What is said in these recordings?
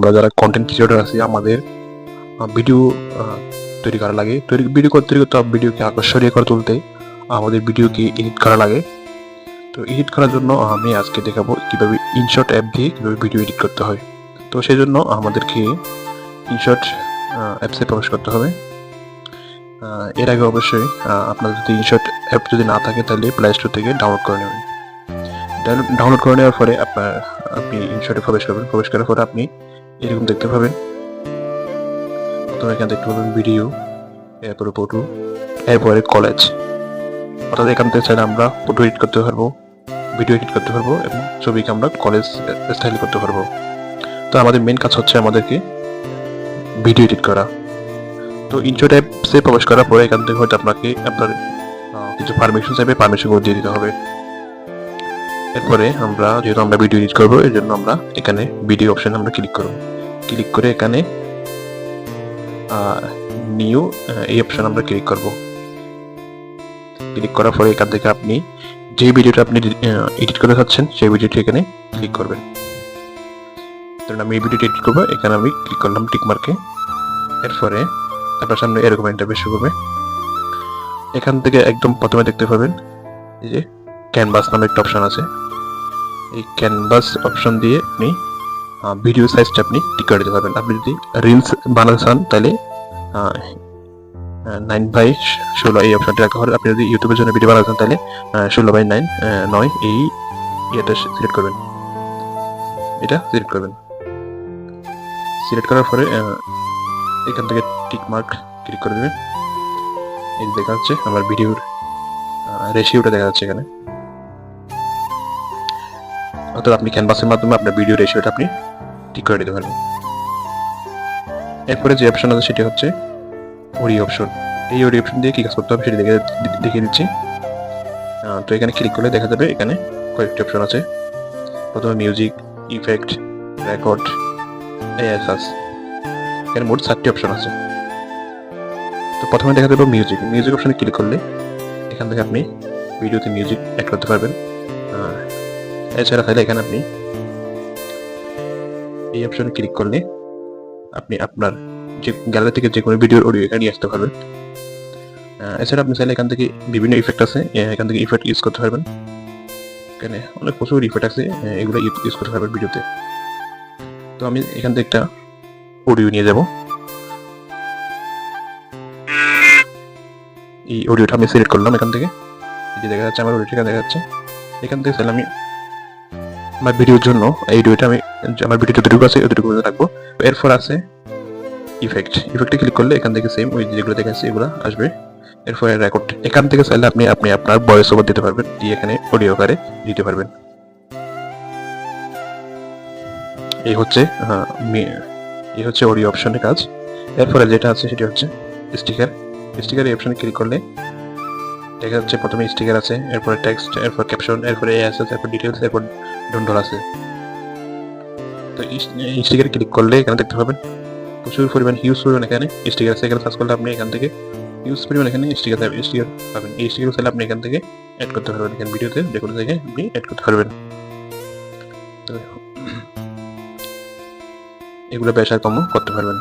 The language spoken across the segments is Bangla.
আমরা যারা কন্টেন্ট ক্রিয়েটর আছি আমাদের ভিডিও তৈরি করা লাগে, ভিডিও করতে ভিডিওকে আকর্ষণীয় করে তুলতে আমাদের ভিডিওকে এডিট করা লাগে। তো এডিট করার জন্য আমি আজকে দেখাবো কিভাবে ইনশট অ্যাপ দিয়ে কিভাবে ভিডিও এডিট করতে হয়। তো সেই জন্য আমাদেরকে ইনশট অ্যাপসে প্রবেশ করতে হবে। এর আগে অবশ্যই আপনার যদি ইনশট অ্যাপ যদি না থাকে তাহলে প্লে স্টোর থেকে ডাউনলোড করে নেবেন। ডাউনলোড করে নেওয়ার পরে আপনি ইনশটে প্রবেশ করবেন। প্রবেশ করার পরে আপনি এরকম দেখতে পাবেন, প্রথমে এখানে দেখতে পাবেন ভিডিও, এরপরে ফটো, এরপরে কলেজ। অর্থাৎ এখান থেকে চাইলে আমরা ফটো এডিট করতে পারবো, ভিডিও এডিট করতে পারবো এবং ছবিকে আমরা কলেজ স্টাইল করতে পারবো। তো আমাদের মেন কাজ হচ্ছে আমাদেরকে ভিডিও এডিট করা। তো ইনশট অ্যাপসে প্রবেশ করার পরে এখান থেকে হয়তো আপনাকে আপনার কিছু পারমিশন চাইবে, পারমিশনগুলো দিয়ে দিতে হবে। এরপরে যেহেতু আমরা ভিডিও এডিট করবো এর জন্য আমরা এখানে ভিডিও অপশনে আমরা ক্লিক করবো। ক্লিক করে এখানে নিউ এই অপশন আমরা ক্লিক করব। ক্লিক করার পরে এখান থেকে আপনি যে ভিডিওটা আপনি এডিট করতে চাচ্ছেন সেই ভিডিওটি এখানে ক্লিক করবেন। ধরুন আমি এই ভিডিওটি এডিট করবো, এখানে আমি ক্লিক করলাম টিক মার্কে। এরপরে আপনার সামনে এরকম ইন্টারফেস শুরু হবে। এখান থেকে একদম প্রথমে দেখতে পাবেন এই যে ক্যানভাস নামে একটা অপশন আছে। এই ক্যানভাস অপশন দিয়ে আপনি ভিডিও সাইজটা আপনি ঠিক করে দিতে পারবেন। আপনি যদি রিলস বানাতে চান তাহলে 9/16 এই অপশনটি রাখা হবে। আপনি যদি ইউটিউবের জন্য ভিডিও বানাতে চান তাহলে 16/9 এই ইয়েটা সিলেক্ট করবেন। এটা সিলেক্ট করবেন। সিলেক্ট করার পরে এখান থেকে টিক মার্ক ক্লিক করে দেবেন। এই দেখা যাচ্ছে আমার ভিডিওর রেশিওটা দেখা যাচ্ছে এখানে। অর্থাৎ আপনি ক্যানভাসের মাধ্যমে আপনার ভিডিও রেশিওটা আপনি ঠিক করে দিতে পারবেন। এরপরে যে অপশন আছে সেটি হচ্ছে অডিও অপশন। এই অডিও অপশন দিয়ে কি কাজ করতে হবে সেটি দেখিয়ে দিচ্ছি। তো এখানে ক্লিক করলে দেখা যাবে এখানে কয়েকটি অপশন আছে। প্রথমে মিউজিক, ইফেক্ট, রেকর্ড, এএসএস। এখানে মোট 4টি অপশন আছে। তো প্রথমে দেখা যাবে মিউজিক অপশনে ক্লিক করলে এখান থেকে আপনি ভিডিওতে মিউজিক অ্যাড করতে পারবেন। এছাড়া তাহলে এখানে আপনি এই অপশনে ক্লিক করলে আপনি আপনার যে গ্যালারি থেকে যে কোনো ভিডিওর অডিও এখানে নিয়ে আসতে পারবেন। এছাড়া আপনি চাইলে এখান থেকে বিভিন্ন ইফেক্ট আছে, এখান থেকে ইফেক্ট ইউজ করতে পারবেন। এখানে অনেক প্রচুর ইফেক্ট আছে, এগুলো ইউজ করতে পারবেন ভিডিওতে। তো আমি এখান থেকে একটা অডিও নিয়ে যাব। এই অডিওটা আমি সিলেক্ট করলাম এখান থেকে। এই দেখা যাচ্ছে আমার অডিওটা দেখা যাচ্ছে। এখান থেকে চাইলে আমি আমার ভিডিওর জন্য এই অডিওটা আমি আমার ভিডিও যতটুকু আছে ততটুকু রাখবো। এরপর আছে ইফেক্টে ক্লিক করলে এখান থেকে সেম ওই যেগুলো দেখাচ্ছে এগুলো আসবে। এরপরে রেকর্ড, এখান থেকে চাইলে আপনি আপনার ভয়েস ওভার দিতে পারবেন, দিয়ে এখানে অডিও আকারে দিতে পারবেন। এই হচ্ছে অডিও অপশনের কাজ। এরপরে যেটা আছে সেটি হচ্ছে স্টিকার। এই অপশনে ক্লিক করলে দেখা যাচ্ছে প্রথমে স্টিকার আছে, এরপরে টেক্সট, এরপর ক্যাপশন, এরপরে এএসএস, এরপর ডিটেইলস, এরপর ডন্ডল আছে। তো স্টিকারে ক্লিক করলে এখানে দেখতে পাবেন প্রচুর পরিমাণ হিউজ পরিমাণ এখানে স্টিকার আছে। এখানে সার্চ করলে আপনি এখান থেকে হিউজ পরিমাণ এখানে স্টিকার পাবেন। এই স্টিকার চাইলে আপনি এখান থেকে অ্যাড করতে পারবেন। এখানে ভিডিওতে যে কোনো জায়গায় আপনি অ্যাড করতে পারবেন। এগুলো বেশ আর কমও করতে পারবেন।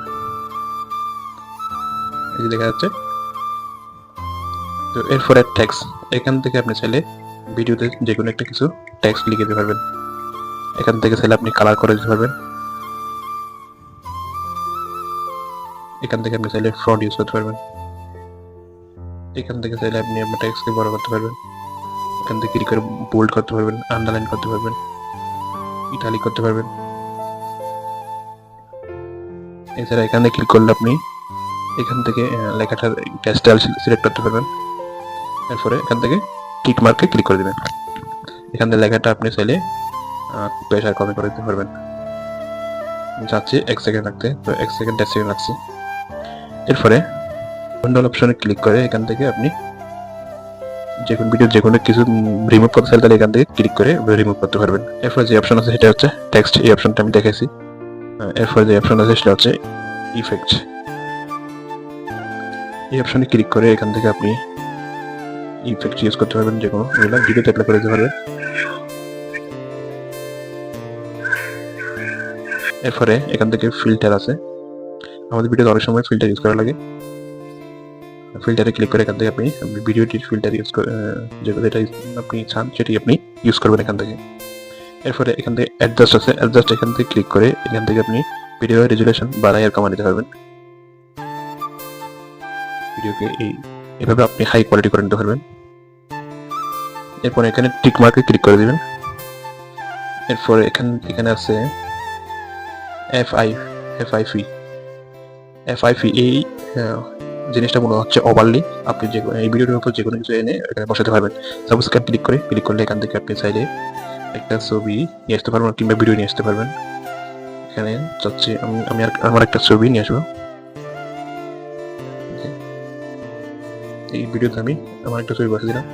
এই যে দেখা যাচ্ছে। তো এরপরে টেক্সট, এখান থেকে আপনি চাইলে ভিডিওতে যে কোনো একটা কিছু টেক্সট লিখে দিতে পারবেন। এখান থেকে চাইলে আপনি কালার করে দিতে পারবেন। এখান থেকে আপনি চাইলে ফন্ট ইউজ করতে পারবেন। এখান থেকে চাইলে আপনি আপনার টেক্সটকে বড় করতে পারবেন। এখান থেকে ক্লিক করে বোল্ড করতে পারবেন, আন্ডারলাইন করতে পারবেন, ইটালিক করতে পারবেন। এছাড়া এখানে ক্লিক করলে আপনি এখান থেকে লেখাটার স্টাইল সিলেক্ট করতে পারবেন। এরপরে এখান থেকে টিক মার্কে ক্লিক করে দেবেন। এখান থেকে লেখাটা আপনি চাইলে বেশ আর কমে করে দিতে পারবেন। যাচ্ছে 1 সেকেন্ড রাখতে, তো 1 সেকেন্ড 1 সেকেন্ড রাখছি। এরপরে বন্ডল অপশনে ক্লিক করে এখান থেকে আপনি যে কোনো ভিডিও যে কোনো কিছু রিমুভ করতে চাইলে তাহলে এখান থেকে ক্লিক করে রিমুভ করতে পারবেন। এরপরে যে অপশন আছে সেটা হচ্ছে টেক্সট। এই অপশনটা আমি দেখাইছি। এরপরে যে অপশন আছে সেটা হচ্ছে ইফেক্ট। এই অপশনে ক্লিক করে এখান থেকে আপনি ইফেক্ট ইউজ করতে পারবেন, যে কোনো ভিডিওতে অ্যাপ্লাই করে দিতে পারবেন। এরপরে এখান থেকে ফিল্টার আছে, আমাদের ভিডিওতে অনেক সময় ফিল্টার ইউজ করা লাগে। ফিল্টারে ক্লিক করে এখান থেকে আপনি ভিডিওটির ফিল্টার ইউজ করে যেটা আপনি চান সেটি আপনি ইউজ করবেন এখান থেকে। এরপরে এখান থেকে অ্যাডজাস্ট আছে, অ্যাডজাস্ট এখান থেকে ক্লিক করে এখান থেকে আপনি ভিডিও রেজুলেশন বাড়াই আর কমাই দিতে পারবেন। ভিডিওকে এইভাবে আপনি হাই কোয়ালিটি করে নিতে পারবেন। এরপরে এখানে টিক মার্কে ক্লিক করে দিবেন। এরপরে এখানে আছে FIP এই জিনিসটা মনে হচ্ছে ওভারলি, আপনি যে এই ভিডিওর উপর যে কোনো কিছু এনে এখানে বসাতে পারবেন। সাপোজ ক্লিক করলে এখান থেকে আপনি চাইলে একটা ছবি নিয়ে আসতে পারবেন কিংবা ভিডিও নিয়ে আসতে পারবেন। এখানে চাচ্ছি আমি আমার একটা ছবি নিয়ে আসবো। এই ভিডিওতে আমি আমার একটা ছবি বসে দিলাম,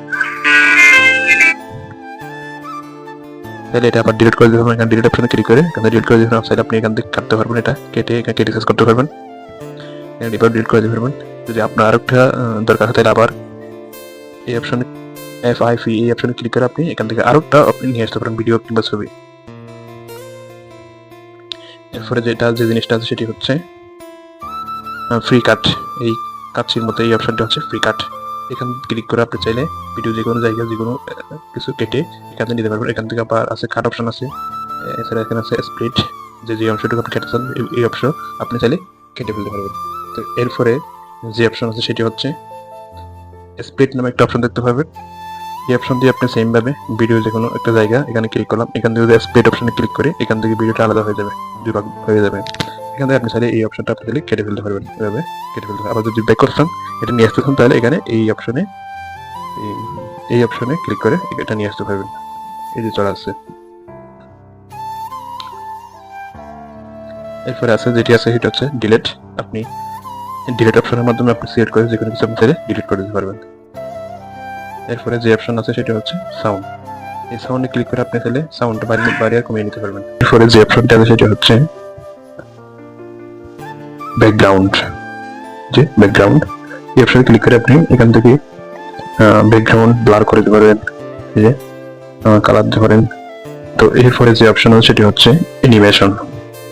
তাহলে এটা আবার ডিলিট করে দিতে পারবেন। এখানে ডিলিট অপশনে ক্লিক করে এখানে ডিলিট করে দিতে পারবেন। চাইলে আপনি এখান থেকে কাটতে পারবেন, এটা কেটে সার্চ করতে পারবেন, এবার ডিলিট করে দিতে পারবেন। যদি আপনার আরেকটা দরকার হয় তাহলে আবার এই অপশনে FIP এই অপশনে ক্লিক করে আপনি এখান থেকে আরেকটা আপনি নিয়ে আসতে পারেন ভিডিও কিংবা ছবি। এরপরে যে জিনিসটা আছে সেটি হচ্ছে ফ্রি কাট। এই কাটছির মতো এই অপশনটা হচ্ছে ফ্রি কাট। এখান ক্লিক করে আপনি চাইলে ভিডিও যে কোনো জায়গায় যে কোনো কিছু কেটে এখানে নিতে পারবেন। এখান থেকে আবার আছে কাট অপশন আছে, এছাড়া এখানে আছে স্প্লিট, যে অংশটুকু আপনি কেটে চান এই অপশন আপনি চাইলে কেটে ফেলতে পারবেন। তো এরপরে যে অপশন আছে সেটি হচ্ছে স্প্লিট নামে একটা অপশন দেখতে পাবেন। এই অপশন দিয়ে আপনি সেম ভাবে ভিডিও যে কোনো একটা জায়গা এখানে ক্লিক করলাম, এখান থেকে স্প্লিট অপশনে ক্লিক করে এখান থেকে ভিডিওটা আলাদা হয়ে যাবে, দুই ভাগ হয়ে যাবে। এখান থেকে আপনি চাইলে এই অপশনটা আপনি চাইলে কেটে ফেলতে পারবেন, এভাবে কেটে ফেলতে পারবেন। আবার যদি ব্যাক অপশন এটা নিয়ে আসতে চান তাহলে এখানে এই অপশনে ক্লিক করে এটা নিয়ে আসতে পারবেন। এই যে চলে আসছে। এরপরে আছে যেটি আছে সেটা হচ্ছে ডিলিট। আপনি ডিলিট অপশনের মাধ্যমে আপনি সিলেক্ট করে যে কোনো কিছু আপনি চাইলে ডিলিট করে দিতে পারবেন। এরপরে যে অপশন আছে সেটা হচ্ছে সাউন্ড। এই সাউন্ডে ক্লিক করে আপনি চাইলে সাউন্ডটা বাড়িয়ে কমিয়ে নিতে পারবেন। এরপরে যে অপশনটা আছে সেটা হচ্ছে ব্যাকগ্রাউন্ড। এই অপশনে ক্লিক করে আপনি এখান থেকে ব্যাকগ্রাউন্ড ব্লার করে দিতে পারবেন, এই যে কালার দিতে পারেন। তো এরপরে যে অপশন আছে সেটি হচ্ছে অ্যানিমেশন।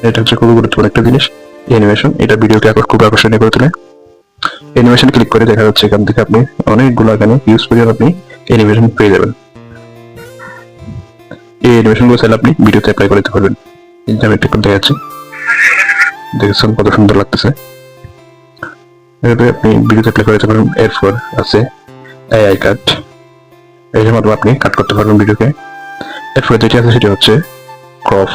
এটা হচ্ছে খুবই গুরুত্বপূর্ণ একটা জিনিস, অ্যানিমেশন। এটা ভিডিওকে খুব আকর্ষণীয় করে তোলে। অ্যানিমেশন ক্লিক করে দেখা যাচ্ছে এখান থেকে আপনি অনেকগুলো এখানে ইউজ করে আপনি অ্যানিমেশন পেয়ে যাবেন। এই অ্যানিমেশনগুলো চাইলে আপনি ভিডিওতে অ্যাপ্লাই করে দিতে পারবেন। আমি একটা করে দেখাচ্ছি, দেখেছেন কত সুন্দর লাগতেছে। এভাবে আপনি ভিডিওতে অ্যাপ্লাই করে দিতে পারবেন। এরপর আছে AI কাট, এর মাধ্যমে আপনি কাট করতে পারবেন ভিডিওকে। এরপরে যেটি আছে সেটি হচ্ছে ক্রপ।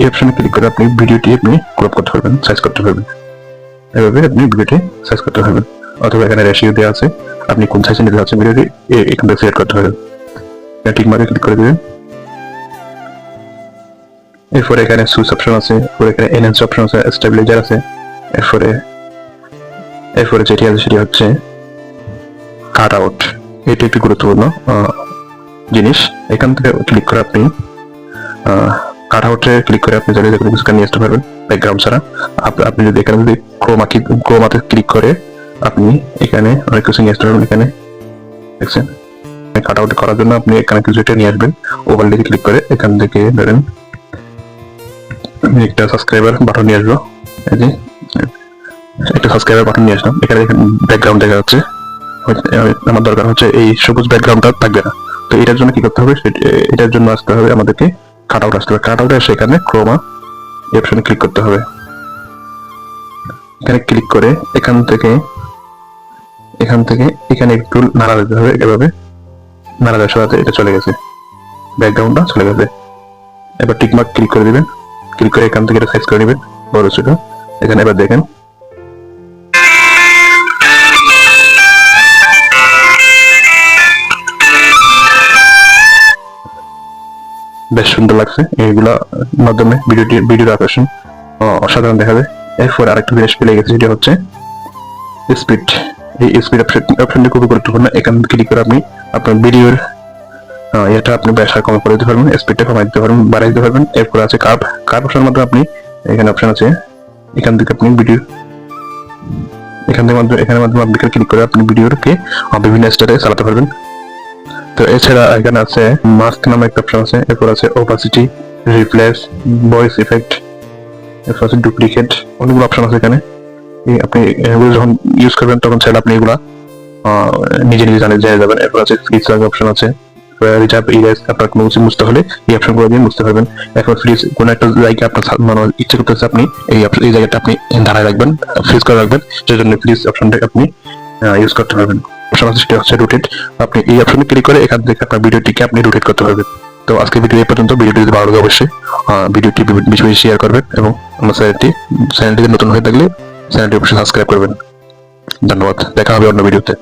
এই অপশনে ক্লিক করে আপনি ভিডিওটি আপনি ক্রপ করতে পারবেন, সাইজ করতে পারবেন। এভাবে আপনি ভিডিওটি সাইজ করতে পারবেন। অথবা এখানে রেশিও দেওয়া আছে, আপনি কোন সাইজে নিতে চাচ্ছেন ভিডিওটি এখান থেকে সিলেক্ট করতে পারবেন। টিক মার্কে ক্লিক করে দিবেন। এরপরে এখানে সুইচ অপশন আছে, এরপরে এখানে এনহ্যান্স অপশন আছে, স্টেবিলাইজার আছে। এরপরে যেটি আছে সেটি হচ্ছে কাট আউট। এটি একটি গুরুত্বপূর্ণ জিনিস। এখান থেকে ক্লিক করে আপনি কাট আউটে ক্লিক করে আপনি চাইলে যে কোনো কিছু নিয়ে আসতে পারবেন ব্যাকগ্রাউন্ড ছাড়া। আপনি যদি এখানে যদি ক্রোমাতে ক্লিক করে আপনি এখানে অনেক কিছু নিয়ে আসতে পারবেন। এখানে দেখছেন কাট আউট করার জন্য আপনি এখানে কিছু একটা নিয়ে আসবেন। ওভারলেতে ক্লিক করে এখান থেকে ধরেন আমি একটা সাবস্ক্রাইবার বাটন নিয়ে আসবো। এই যে একটা সাবস্ক্রাইবার বাটন নিয়ে আসলাম। এখানে ব্যাকগ্রাউন্ড দেখা যাচ্ছে, আমার দরকার হচ্ছে এই সবুজ ব্যাকগ্রাউন্ডটা থাকবে না। তো এটার জন্য কি করতে হবে, এটার জন্য আসতে হবে আমাদেরকে কাট আউট আসতে হবে। কাট আউটে এসে এখানে ক্রোমা এই অপশনে ক্লিক করতে হবে। এখানে ক্লিক করে এখান থেকে এখানে একটু নাড়া দিতে হবে। এভাবে নাড়া দেওয়ার সাথে এটা চলে গেছে, ব্যাকগ্রাউন্ডটা চলে গেছে। এবার টিকমার্ক ক্লিক করে দিবেন, ক্লিক করে এখান থেকে এটা সাইজ করে নেবেন বড় ছোট। এখানে এবার দেখেন বেশ সুন্দর লাগছে। এইগুলা মাধ্যমে ভিডিওর আকর্ষণ অসাধারণ দেখাবে। এরপর আরেকটা জিনিস পেলে গেছে, যেটা হচ্ছে স্পিড। এই স্পিড অপশনটি খুবই গুরুত্বপূর্ণ। এখান ক্লিক করে আপনি আপনার ভিডিওর এটা আপনি ব্যাসার কম করে দিতে পারবেন, স্পিডটা কমাই দিতে পারবেন, বাড়াই দিতে পারবেন। এরপর আছে কার্ভ অপশনের মাধ্যমে আপনি এখানে অপশন আছে, এখান থেকে আপনি ভিডিও এখানের মাধ্যমে আপনি ক্লিক করে আপনি ভিডিওকে বিভিন্ন স্টাইলে চালাতে পারবেন। তো এছাড়া এখানে আছে মাস্ক নামে একটা অপশন আছে। এরপর আছে ওপাসিটি, রিপ্লেস, ভয়েস ইফেক্ট, এরপর আছে ডুপ্লিকেট, অনেকগুলো অপশন আছে এখানে। আপনি এগুলো যখন ইউজ করবেন তখন চাইলে আপনি এগুলা নিজে নিজে জেনে যাবেন। এরপর আছে ফ্রিজ অপশন আছে, রিজার্ভ ইরেজ, আপনার কোনো কিছু মুছতে হলে এই অপশনগুলো দিয়ে মুছতে পারবেন। এখন ফ্রিজ কোনো একটা জায়গায় আপনার মানে ইচ্ছে করতেছে, আপনি এই জায়গাটা আপনি দাঁড়ায় রাখবেন, ফ্রিজ করে রাখবেন, সেই জন্য ফ্রিজ অপশনটা আপনি ইউজ করতে পারবেন। অপশন আছে সেটা হচ্ছে রোটেট, আপনি এই অপশনে ক্লিক করে এখান থেকে আপনার ভিডিওটিকে আপনি রোটেট করতে পারবেন। তো আজকে ভিডিও এই পর্যন্ত। ভিডিওটি যদি ভালো লাগে অবশ্যই ভিডিওটি বেশি বেশি শেয়ার করবেন এবং আমার চ্যানেলটিকে নতুন হয়ে থাকলে চ্যানেলটি অবশ্যই সাবস্ক্রাইব করবেন। ধন্যবাদ, দেখা হবে অন্য ভিডিওতে।